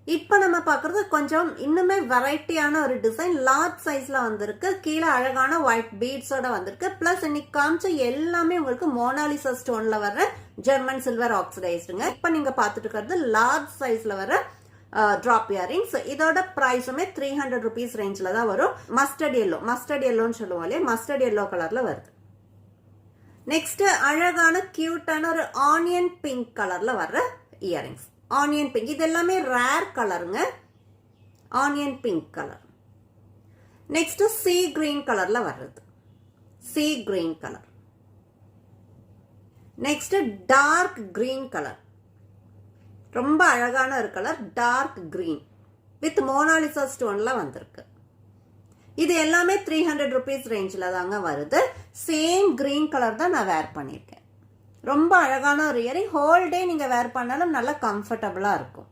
இப்போ நம்ம பார்க்குறது கொஞ்சம் இன்னுமே வெரைட்டியான ஒரு டிசைன், லார்ஜ் சைஸ்ல வந்திருக்கு. கீழே அழகான ஒயிட் பீட்ஸோட வந்திருக்கு. பிளஸ் இன்னைக்கு காமிச்ச எல்லாமே உங்களுக்கு மோனாலிசா ஸ்டோன்ல வர ஜெர்மன் சில்வர் ஆக்சிடைஸ்டுங்க. இப்போ நீங்க பார்த்துட்டு இருக்கிறது லார்ஜ் சைஸ்ல வர டிராப் இயரிங்ஸ். இதோட பிரைஸுமே 300 rupees ரேஞ்சில் தான் வரும். மஸ்டர்ட் எல்லோன்னு சொல்லுவோம் இல்லையா, மஸ்டர்ட் எல்லோ கலர்ல வருது. நெக்ஸ்ட் அழகான கியூட்டான ஒரு ஆனியன் பிங்க் கலர்ல வர்ற இயரிங்ஸ். ஆனியன் பிங்க், இது எல்லாமே ரேர் கலருங்க. Onion pink colour. Next sea green கலர்ல வர்றது, sea green colour. Next dark green colour, ரொம்ப அழகான ஒரு colour, dark green with Mona Lisa ஸ்டோன்ல வந்திருக்கு. இது எல்லாமே 300 rupees ரேஞ்சில் தாங்க வருது. சேம் கிரீன் கலர் தான் நான் வேர் பண்ணியிருக்கேன். ரொம்ப அழகான ஒரு இயரிங், ஹோல் டே நீங்க வேர் பண்ணாலும் நல்லா கம்ஃபர்டபுளா இருக்கும்.